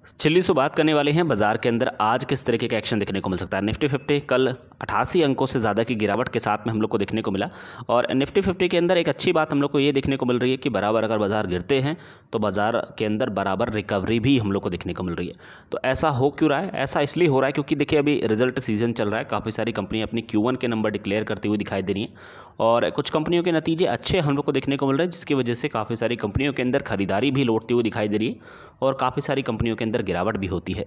चलिए सो बात करने वाले हैं बाजार के अंदर आज किस तरीके का एक्शन देखने को मिल सकता है। निफ्टी 50 कल 88 अंकों से ज़्यादा की गिरावट के साथ में हम लोग को देखने को मिला और निफ्टी 50 के अंदर एक अच्छी बात हम लोग को ये देखने को मिल रही है कि बराबर अगर बाजार गिरते हैं तो बाजार के अंदर बराबर रिकवरी भी हम लोग को देखने को मिल रही है। तो ऐसा हो क्यों रहा है? ऐसा इसलिए हो रहा है क्योंकि देखिए अभी रिजल्ट सीजन चल रहा है, काफ़ी सारी कंपनियाँ अपनी Q1 के नंबर डिक्लेयर करती हुई दिखाई दे रही हैं और कुछ कंपनियों के नतीजे अच्छे हम लोग को देखने को मिल रहे हैं, जिसकी वजह से काफ़ी सारी कंपनियों के अंदर खरीदारी भी लौटती हुई दिखाई दे रही है और काफ़ी सारी कंपनियों के अंदर गिरावट भी होती है।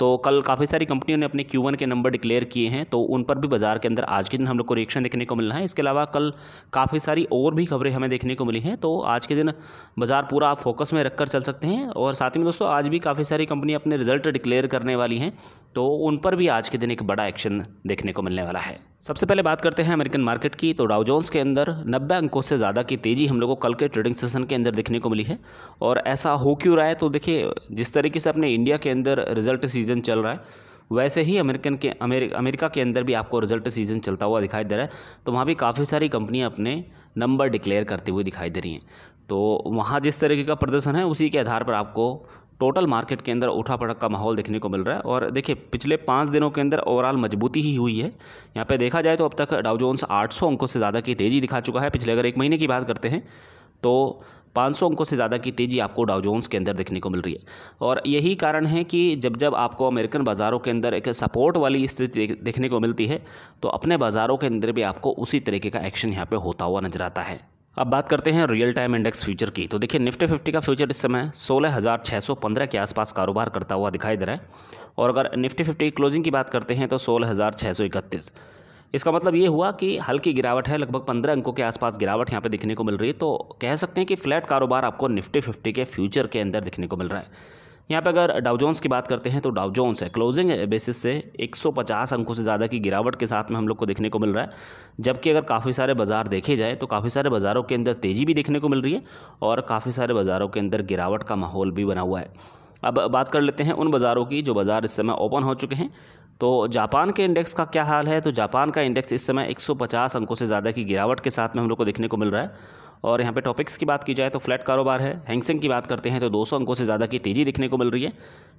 तो कल काफ़ी सारी कंपनियों ने अपने Q1 के नंबर डिक्लेयर किए हैं, तो उन पर भी बाजार के अंदर आज के दिन हम लोग को रिएक्शन देखने को मिलना है। इसके अलावा कल काफ़ी सारी और भी खबरें हमें देखने को मिली हैं, तो आज के दिन बाजार पूरा आप फोकस में रखकर चल सकते हैं। और साथ ही में दोस्तों आज भी काफ़ी सारी कंपनी अपने रिजल्ट डिक्लेयर करने वाली हैं, तो उन पर भी आज के दिन एक बड़ा एक्शन देखने को मिलने वाला है। सबसे पहले बात करते हैं अमेरिकन मार्केट की। तो डाउ जोन्स के अंदर 90 अंकों से ज़्यादा की तेज़ी हम लोग को कल के ट्रेडिंग सेशन के अंदर देखने को मिली है। और ऐसा हो क्यों रहा है? तो देखिए जिस तरीके से अपने इंडिया के अंदर रिजल्ट सीजन चल रहा है, वैसे ही अमेरिका के अंदर भी आपको रिजल्ट सीजन चलता हुआ दिखाई दे रहा है। तो वहाँ भी काफ़ी सारी कंपनियाँ अपने नंबर डिक्लेयर करते हुए दिखाई दे रही हैं। तो वहाँ जिस तरीके का प्रदर्शन है उसी के आधार पर आपको टोटल मार्केट के अंदर उठा पटक का माहौल देखने को मिल रहा है। और देखिए पिछले 5 दिनों के अंदर ओवरऑल मजबूती ही हुई है। यहाँ पे देखा जाए तो अब तक डाउ जोन्स 800 अंकों से ज़्यादा की तेज़ी दिखा चुका है। पिछले अगर एक महीने की बात करते हैं तो 500 अंकों से ज़्यादा की तेज़ी आपको डाउ जोन्स के अंदर देखने को मिल रही है। और यही कारण है कि जब जब आपको अमेरिकन बाज़ारों के अंदर एक सपोर्ट वाली स्थिति देखने को मिलती है, तो अपने बाज़ारों के अंदर भी आपको उसी तरीके का एक्शन यहाँ पे होता हुआ नजर आता है। अब बात करते हैं रियल टाइम इंडेक्स फ्यूचर की। तो देखिए निफ्टी 50 का फ्यूचर इस समय 16,615 के आसपास कारोबार करता हुआ दिखाई दे रहा है। और अगर निफ्टी 50 की क्लोजिंग की बात करते हैं तो 16,631। इसका मतलब ये हुआ कि हल्की गिरावट है, लगभग 15 अंकों के आसपास गिरावट यहाँ पे दिखने को मिल रही है। तो कह सकते हैं कि फ्लैट कारोबार आपको निफ्टी 50 के फ्यूचर के अंदर दिखने को मिल रहा है। यहाँ पे अगर डाउ जोन्स की बात करते हैं तो डाउ जोन्स है क्लोजिंग बेसिस से 150 अंकों से ज़्यादा की गिरावट के साथ में हम लोग को देखने को मिल रहा है। जबकि अगर काफ़ी सारे बाज़ार देखे जाए तो काफ़ी सारे बाज़ारों के अंदर तेज़ी भी देखने को मिल रही है और काफ़ी सारे बाज़ारों के अंदर गिरावट का माहौल भी बना हुआ है। अब बात कर लेते हैं उन बाज़ारों की जो बाज़ार इस समय ओपन हो चुके हैं। तो जापान के इंडेक्स का क्या हाल है? तो जापान का इंडेक्स इस समय 150 अंकों से ज़्यादा की गिरावट के साथ में हम लोग को देखने को मिल रहा है। और यहाँ पे टॉपिक्स की बात की जाए तो फ्लैट कारोबार है। हैंग सेंग की बात करते हैं तो 200 अंकों से ज़्यादा की तेज़ी देखने को मिल रही है।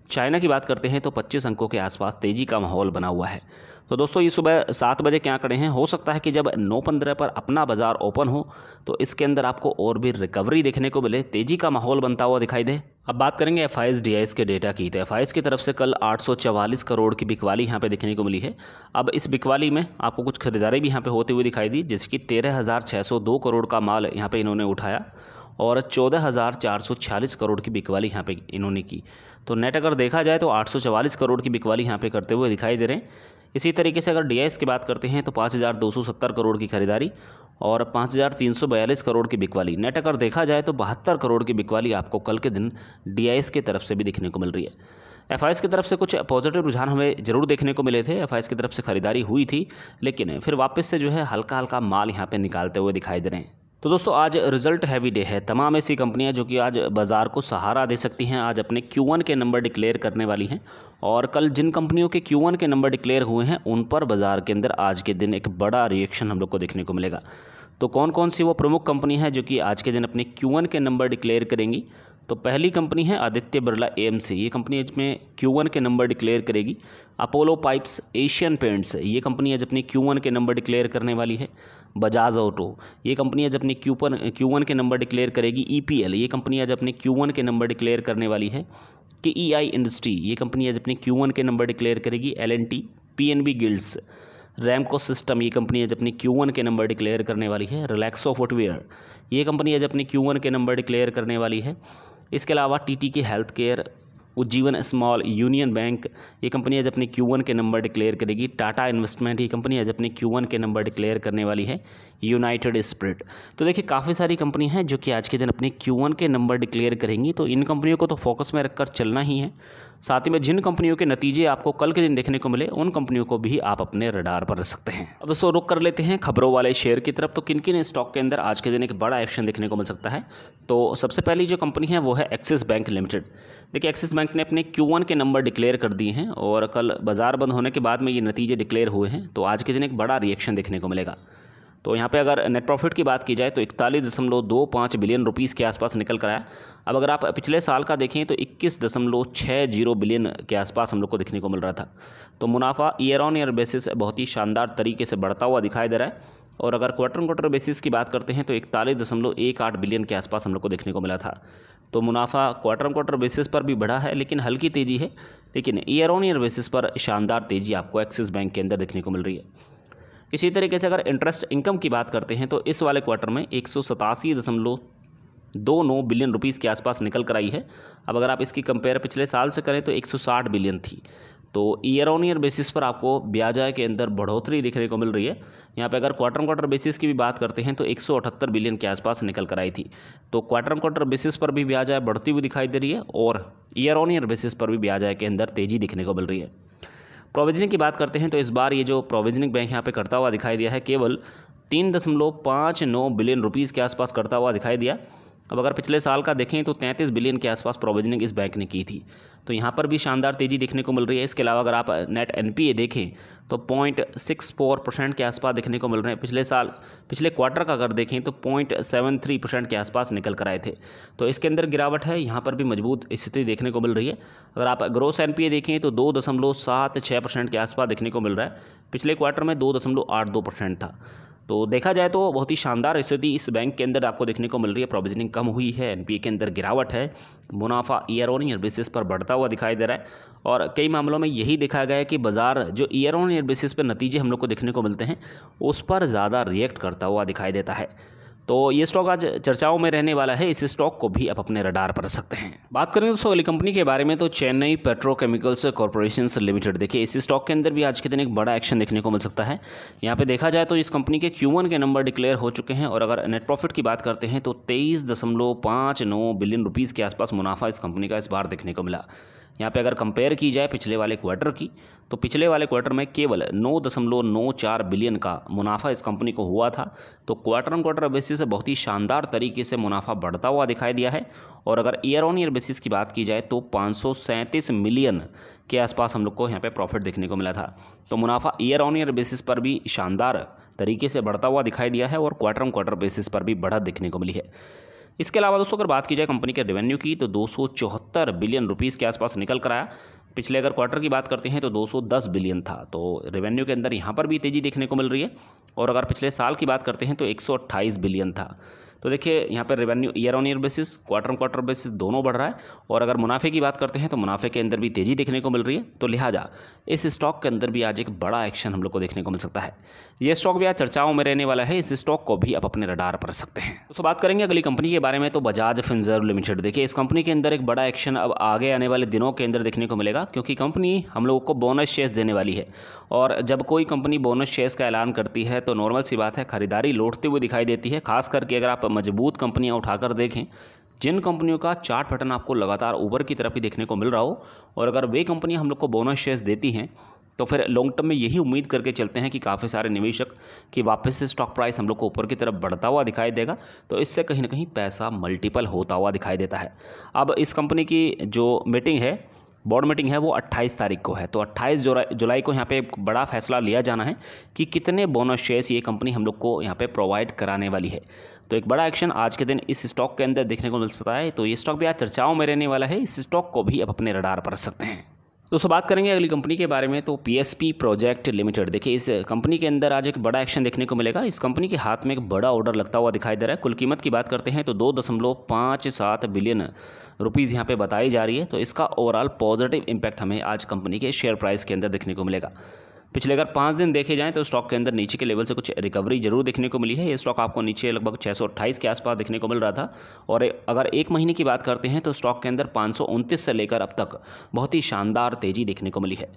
चाइना की बात करते हैं तो 25 अंकों के आसपास तेज़ी का माहौल बना हुआ है। तो दोस्तों ये सुबह 7 बजे के आंकड़े हैं, हो सकता है कि जब 9:15 पर अपना बाजार ओपन हो तो इसके अंदर आपको और भी रिकवरी देखने को मिले, तेज़ी का माहौल बनता हुआ दिखाई दे। अब बात करेंगे एफआईएस डीआईएस के डेटा की। तो एफआईएस की तरफ से कल 844 करोड़ की बिकवाली यहाँ पे देखने को मिली है। अब इस बिकवाली में आपको कुछ खरीदारी भी यहाँ पे होते हुए दिखाई दी, जैसे कि 13,602 करोड़ का माल यहाँ पे इन्होंने उठाया और 14,446 करोड़ की बिकवाली यहाँ पे इन्होंने की। तो नेट अगर देखा जाए तो 844 करोड़ की बिकवाली यहाँ पे करते हुए दिखाई दे रहे हैं। इसी तरीके से अगर डीआईएस की बात करते हैं तो 5,270 करोड़ की खरीदारी और 5,342 करोड़ की बिकवाली। नेट अगर देखा जाए तो 72 करोड़ की बिकवाली आपको कल के दिन डीआईएस की तरफ से भी देखने को मिल रही है। एफआईएस की तरफ से कुछ पॉजिटिव रुझान हमें जरूर देखने को मिले थे। एफआईएस की तरफ से खरीदारी हुई थी, लेकिन फिर वापस से जो है हल्का हल्का माल यहाँ पे निकालते हुए दिखाई दे रहे हैं। तो दोस्तों आज रिजल्ट हैवी डे है। तमाम ऐसी कंपनियां जो कि आज बाज़ार को सहारा दे सकती हैं, आज अपने Q1 के नंबर डिक्लेयर करने वाली हैं। और कल जिन कंपनियों के Q1 के नंबर डिक्लेयर हुए हैं उन पर बाज़ार के अंदर आज के दिन एक बड़ा रिएक्शन हम लोग को देखने को मिलेगा। तो कौन कौन सी वो प्रमुख कंपनी है जो कि आज के दिन अपने Q1 के नंबर डिक्लेयर करेंगी? तो पहली कंपनी है आदित्य बिरला AMC। ये कंपनी आज में Q1 के नंबर डिक्लेयर करेगी। अपोलो पाइप्स, एशियन पेंट्स, ये कंपनी आज अपनी Q1 के नंबर डिक्लेयर करने वाली है। बजाज ऑटो, ये कंपनी आज अपनी Q1 के नंबर डिक्लेयर करेगी। EPL, ये कंपनी आज अपने Q1 के नंबर डिक्लेयर करने वाली है। KEI इंडस्ट्री, ये कंपनी आज अपनी Q1 के नंबर डिक्लेयर करेगी। L&T, PNB guilds, Ramco system, ये कंपनी आज अपनी Q1 के नंबर डिक्लेयर करने वाली है। रिलैक्सो फुटवेयर, ये कंपनी आज अपनी Q1 के नंबर डिक्लेयर करने वाली है। इसके अलावा TTK health care, Ujjivan small, union bank, ये कंपनी आज अपनी Q1 के नंबर डिक्लेयर करेगी। टाटा इन्वेस्टमेंट, ये कंपनी आज अपनी Q1 के नंबर डिक्लेयर करने वाली है। United spirit. तो देखिए काफ़ी सारी कंपनी हैं जो कि आज के दिन अपने Q1 के नंबर डिक्लेयर करेंगी। तो इन कंपनियों को तो फोकस में रखकर चलना ही है। साथ ही में जिन कंपनियों के नतीजे आपको कल के दिन देखने को मिले उन कंपनियों को भी आप अपने रडार पर रख सकते हैं। अब सो रुक कर लेते हैं खबरों वाले शेयर की तरफ। तो किन किन स्टॉक के अंदर आज के दिन एक बड़ा एक्शन देखने को मिल सकता है? तो सबसे पहली जो कंपनी है वो है एक्सिस बैंक लिमिटेड। देखिए एक्सिस बैंक ने अपने Q1 के नंबर डिक्लेयर कर दिए हैं और कल बाजार बंद होने के बाद में ये नतीजे डिक्लेयर हुए हैं। तो आज के दिन एक बड़ा रिएक्शन देखने को मिलेगा। तो यहाँ पे अगर नेट प्रॉफिट की बात की जाए तो 41.25 बिलियन रुपीज़ के आसपास निकल कर आया। अब अगर आप पिछले साल का देखें तो 21.60 बिलियन के आसपास हम लोग को देखने को मिल रहा था। तो मुनाफा ईयर ऑन ईयर बेसिस बहुत ही शानदार तरीके से बढ़ता हुआ दिखाई दे रहा है। और अगर क्वार्टर ऑन क्वार्टर बेसिस की बात करते हैं तो 41.18 बिलियन के आसपास हम लोग को देखने को मिला था। तो मुनाफा क्वार्टर ऑन क्वार्टर बेसिस पर भी बढ़ा है, लेकिन हल्की तेज़ी है, लेकिन ईयर ऑन ईयर बेसिस पर शानदार तेज़ी आपको एक्सिस बैंक के अंदर देखने को मिल रही है। इसी तरीके से अगर इंटरेस्ट इनकम की बात करते हैं तो इस वाले क्वार्टर में 187.29 बिलियन रुपीज़ के आसपास निकल कर आई है। अब अगर आप इसकी कंपेयर पिछले साल से करें तो 160 बिलियन थी। तो ईयर ऑन ईयर बेसिस पर आपको ब्याज के अंदर बढ़ोतरी देखने को मिल रही है। यहाँ पे अगर क्वार्टर ऑन क्वार्टर बेसिस की भी बात करते हैं तो 178 बिलियन के आसपास निकल कर आई थी। तो क्वार्टर ऑन क्वार्टर बेसिस पर भी ब्याज बढ़ती हुई दिखाई दे रही है और ईयर ऑन ईयर बेसिस पर भी ब्याज के अंदर तेज़ी दिखने को मिल रही है। प्रोविजनिंग की बात करते हैं तो इस बार ये जो प्रोविजनिंग बैंक यहाँ पे करता हुआ दिखाई दिया है केवल 3.59 बिलियन रुपीज़ के आसपास करता हुआ दिखाई दिया। अब अगर पिछले साल का देखें तो 33 बिलियन के आसपास प्रोविजनिंग इस बैंक ने की थी। तो यहाँ पर भी शानदार तेज़ी देखने को मिल रही है। इसके अलावा अगर आप नेट एनपीए देखें तो 0.64% के आसपास देखने को मिल रहे हैं। पिछले क्वार्टर का अगर देखें तो 0.73% के आसपास निकल कर आए थे। तो इसके अंदर गिरावट है, यहाँ पर भी मजबूत स्थिति देखने को मिल रही है। अगर आप ग्रोस एनपीए देखें तो 2.76% के आसपास देखने को मिल रहा है। पिछले क्वार्टर में 2.82% था। तो देखा जाए तो बहुत ही शानदार स्थिति इस बैंक के अंदर आपको देखने को मिल रही है। प्रोविजनिंग कम हुई है, एनपीए के अंदर गिरावट है, मुनाफा ईयर ऑन ईयर बेसिस पर बढ़ता हुआ दिखाई दे रहा है। और कई मामलों में यही देखा गया है कि बाजार जो ईयर ऑन ईयर बेसिस पर नतीजे हम लोग को देखने को मिलते हैं उस पर ज़्यादा रिएक्ट करता हुआ दिखाई देता है। तो ये स्टॉक आज चर्चाओं में रहने वाला है। इस स्टॉक को भी आप अपने रडार पर रख सकते हैं। बात करें दोस्तों अगली कंपनी के बारे में तो चेन्नई पेट्रोकेमिकल्स कॉर्पोरेशन लिमिटेड। देखिए इस स्टॉक के अंदर भी आज के दिन एक बड़ा एक्शन देखने को मिल सकता है। यहाँ पे देखा जाए तो इस कंपनी के Q1 के नंबर डिक्लेयर हो चुके हैं और अगर नेट प्रॉफिट की बात करते हैं तो 23.59 बिलियन रुपीज़ के आसपास मुनाफा इस कंपनी का इस बार देखने को मिला। यहाँ पे अगर कंपेयर की जाए पिछले वाले क्वार्टर की तो पिछले वाले क्वार्टर में केवल 9.94 बिलियन का मुनाफा इस कंपनी को हुआ था। तो क्वार्टर ऑन क्वार्टर बेसिस से बहुत ही शानदार तरीके से मुनाफा बढ़ता हुआ दिखाई दिया है। और अगर ईयर ऑन ईयर बेसिस की बात की जाए तो 537 मिलियन के आसपास हम लोग को यहाँ पे प्रॉफिट देखने को मिला था। तो मुनाफा ईयर ऑन ईयर बेसिस पर भी शानदार तरीके से बढ़ता हुआ दिखाई दिया है और क्वार्टर ऑन क्वार्टर बेसिस पर भी बढ़त देखने को मिली है। इसके अलावा दोस्तों अगर बात की जाए कंपनी के रेवेन्यू की तो 274 बिलियन रुपीज़ के आसपास निकल कर आया। पिछले अगर क्वार्टर की बात करते हैं तो 210 बिलियन था। तो रेवेन्यू के अंदर यहाँ पर भी तेज़ी देखने को मिल रही है। और अगर पिछले साल की बात करते हैं तो 128 बिलियन था। तो देखिए यहाँ पर revenue year on year basis quarter on quarter basis दोनों बढ़ रहा है। और अगर मुनाफे की बात करते हैं तो मुनाफे के अंदर भी तेज़ी देखने को मिल रही है। तो लिहाजा इस स्टॉक के अंदर भी आज एक बड़ा एक्शन हम लोग को देखने को मिल सकता है। ये स्टॉक भी आज चर्चाओं में रहने वाला है। इस स्टॉक को भी आप अपने रडार पर रख सकते हैं। तो बात करेंगे अगली कंपनी के बारे में तो बजाज फिनसर्व लिमिटेड। देखिए इस कंपनी के अंदर एक बड़ा एक्शन अब आगे आने वाले दिनों के अंदर देखने को मिलेगा, क्योंकि कंपनी हम लोगों को बोनस शेयर्स देने वाली है। और जब कोई कंपनी बोनस शेयर्स का ऐलान करती है तो नॉर्मल सी बात है खरीदारी लौटती हुई दिखाई देती है। खास करके अगर आप मजबूत कंपनियां उठाकर देखें, जिन कंपनियों का चार्ट पैटर्न आपको लगातार ऊपर की तरफ ही देखने को मिल रहा हो, और अगर वे कंपनियां हम लोग को बोनस शेयर्स देती हैं तो फिर लॉन्ग टर्म में यही उम्मीद करके चलते हैं कि काफ़ी सारे निवेशक कि वापस से स्टॉक प्राइस हम लोग को ऊपर की तरफ बढ़ता हुआ दिखाई देगा। तो इससे कहीं ना कहीं पैसा मल्टीपल होता हुआ दिखाई देता है। अब इस कंपनी की जो मीटिंग है, बोर्ड मीटिंग है, वो 28 तारीख को है। तो 28 जुलाई को यहाँ पे एक बड़ा फैसला लिया जाना है कि कितने बोनस शेयर्स ये कंपनी हम लोग को यहाँ पे प्रोवाइड कराने वाली है। तो एक बड़ा एक्शन आज के दिन इस स्टॉक के अंदर देखने को मिल सकता है। तो ये स्टॉक भी आज चर्चाओं में रहने वाला है। इस स्टॉक को भी आप अपने रडार पर रख सकते हैं। दोस्तों बात करेंगे अगली कंपनी के बारे में तो पीएसपी प्रोजेक्ट लिमिटेड। देखिए इस कंपनी के अंदर आज एक बड़ा एक्शन देखने को मिलेगा। इस कंपनी के हाथ में एक बड़ा ऑर्डर लगता हुआ दिखाई दे रहा है। कुल कीमत की बात करते हैं तो 2.57 बिलियन रुपीज़ यहाँ पे बताई जा रही है। तो इसका ओवरऑल पॉजिटिव इम्पैक्ट हमें आज कंपनी के शेयर प्राइस के अंदर देखने को मिलेगा। पिछले अगर 5 दिन देखे जाएं तो स्टॉक के अंदर नीचे के लेवल से कुछ रिकवरी जरूर देखने को मिली है। ये स्टॉक आपको नीचे लगभग 628 के आसपास देखने को मिल रहा था। और अगर एक महीने की बात करते हैं तो स्टॉक के अंदर 529 से लेकर अब तक बहुत ही शानदार तेज़ी देखने को मिली है।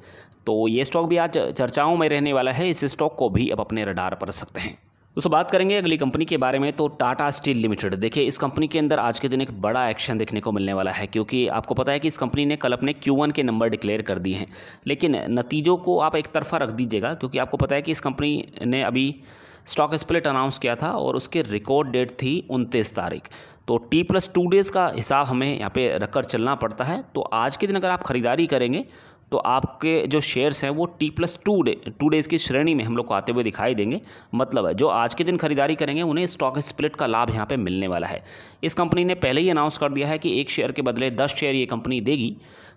तो ये स्टॉक भी आज चर्चाओं में रहने वाला है। इस स्टॉक को भी आप अपने रडार पर रख सकते हैं। दोस्तों बात करेंगे अगली कंपनी के बारे में तो टाटा स्टील लिमिटेड। देखिए इस कंपनी के अंदर आज के दिन एक बड़ा एक्शन देखने को मिलने वाला है, क्योंकि आपको पता है कि इस कंपनी ने कल अपने Q1 के नंबर डिक्लेयर कर दिए हैं। लेकिन नतीजों को आप एक तरफा रख दीजिएगा, क्योंकि आपको पता है कि इस कंपनी ने अभी स्टॉक स्प्लिट अनाउंस किया था और उसके रिकॉर्ड डेट थी 29 तारीख। तो T+2 डेज़ का हिसाब हमें यहाँ पे रखकर चलना पड़ता है। तो आज के दिन अगर आप खरीदारी करेंगे तो आपके जो शेयर्स हैं वो T+2 डेज़ की श्रेणी में हम लोग को आते हुए दिखाई देंगे। मतलब है जो आज के दिन खरीदारी करेंगे उन्हें स्टॉक स्प्लिट का लाभ यहाँ पे मिलने वाला है। इस कंपनी ने पहले ही अनाउंस कर दिया है कि 1 शेयर के बदले 10 शेयर ये कंपनी देगी।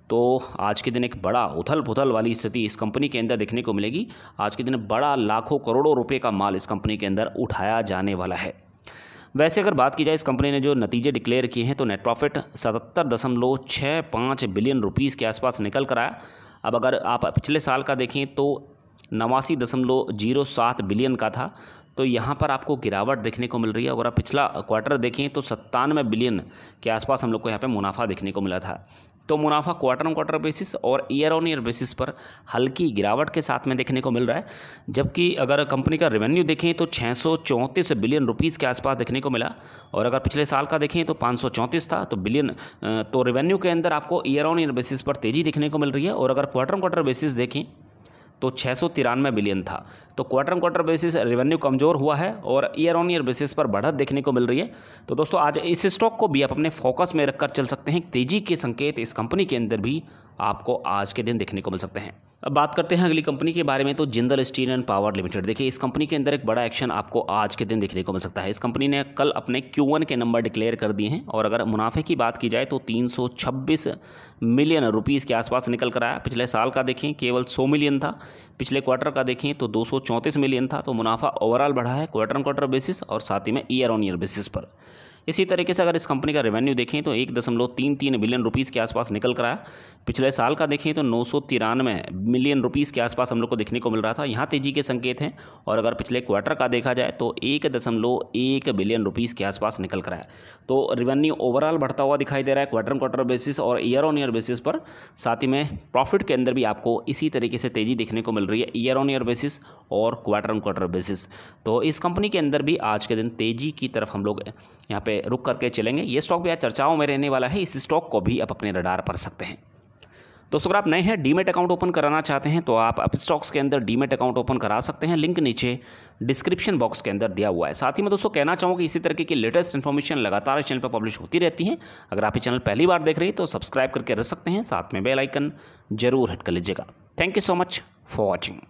तो आज के दिन एक बड़ा उथल पुथल वाली स्थिति इस कंपनी के अंदर देखने को मिलेगी। आज के दिन बड़ा लाखों करोड़ों रुपये का माल इस कंपनी के अंदर उठाया जाने वाला है। वैसे अगर बात की जाए इस कंपनी ने जो नतीजे डिक्लेयर किए हैं तो नेट प्रॉफिट 77.65 बिलियन रुपीस के आसपास निकल कर आया। अब अगर आप पिछले साल का देखें तो 89.07 बिलियन का था, तो यहाँ पर आपको गिरावट देखने को मिल रही है। अगर आप पिछला क्वार्टर देखें तो 97 बिलियन के आसपास हम लोग को यहाँ पे मुनाफा देखने को मिला था। तो मुनाफा क्वार्टर ऑन क्वार्टर बेसिस और ईयर ऑन ईयर बेसिस पर हल्की गिरावट के साथ में देखने को मिल रहा है। जबकि अगर कंपनी का रेवेन्यू देखें तो 634 बिलियन रुपीस के आसपास देखने को मिला, और अगर पिछले साल का देखें तो 534 था। तो बिलियन तो रेवेन्यू के अंदर आपको ईयर ऑन ईयर बेसिस पर तेज़ी देखने को मिल रही है। और अगर क्वार्टर ऑन क्वार्टर बेसिस देखें तो 693 बिलियन था। तो quarter on quarter basis revenue कमज़ोर हुआ है और ईयर ऑन ईयर बेसिस पर बढ़त देखने को मिल रही है। तो दोस्तों आज इस स्टॉक को भी आप अपने फोकस में रखकर चल सकते हैं। तेज़ी के संकेत इस कंपनी के अंदर भी आपको आज के दिन देखने को मिल सकते हैं। अब बात करते हैं अगली कंपनी के बारे में, तो Jindal steel and power limited. देखिए इस कंपनी के अंदर एक बड़ा एक्शन आपको आज के दिन देखने को मिल सकता है। इस कंपनी ने कल अपने Q1 के नंबर डिक्लेयर कर दिए हैं, और अगर मुनाफे की बात की जाए तो 326 मिलियन रुपीस के आसपास निकल कर आया। पिछले साल का देखें केवल 100 मिलियन था, पिछले क्वार्टर का देखें तो 234 मिलियन था। तो मुनाफा ओवरऑल बढ़ा है क्वार्टर ऑन क्वार्टर बेसिस और साथ ही में ईयर ऑन ईयर बेसिस पर। इसी तरीके से अगर इस कंपनी का रेवेन्यू देखें तो 1.33 बिलियन रुपीस के आसपास निकल कर आया। पिछले साल का देखें तो 993 मिलियन रुपीस के आसपास हम लोग को देखने को मिल रहा था। यहाँ तेज़ी के संकेत हैं। और अगर पिछले क्वार्टर का देखा जाए तो 1.1 बिलियन रुपीस के आसपास निकल कर आया। तो रेवेन्यू ओवरऑल बढ़ता हुआ दिखाई दे रहा है क्वार्टर क्वार्टर बेसिस और ईयर ऑन ईयर बेसिस पर। साथ ही में प्रॉफिट के अंदर भी आपको इसी तरीके से तेज़ी देखने को मिल रही है ईयर ऑन ईयर बेसिस और क्वार्टर ऑन क्वार्टर बेसिस। तो इस कंपनी के अंदर भी आज के दिन तेज़ी की तरफ हम लोग यहाँ पे रुक करके चलेंगे। ये स्टॉक भी आज चर्चाओं में रहने वाला है। इस स्टॉक को भी आप अपने रडार पर सकते हैं। दोस्तों अगर आप नए हैं, डीमेट अकाउंट ओपन कराना चाहते हैं तो आप अपस्टॉक्स के अंदर डीमेट अकाउंट ओपन करा सकते हैं। लिंक नीचे डिस्क्रिप्शन बॉक्स के अंदर दिया हुआ है। साथ ही मैं दोस्तों कहना चाहूँगा कि इसी तरीके की लेटेस्ट इन्फॉर्मेशन लगातार इस चैनल पर पब्लिश होती रहती है। अगर आप ये चैनल पहली बार देख रहे हैं तो सब्सक्राइब करके रख सकते हैं, साथ में बेल आइकन जरूर हिट कर लीजिएगा। Thank you so much for watching.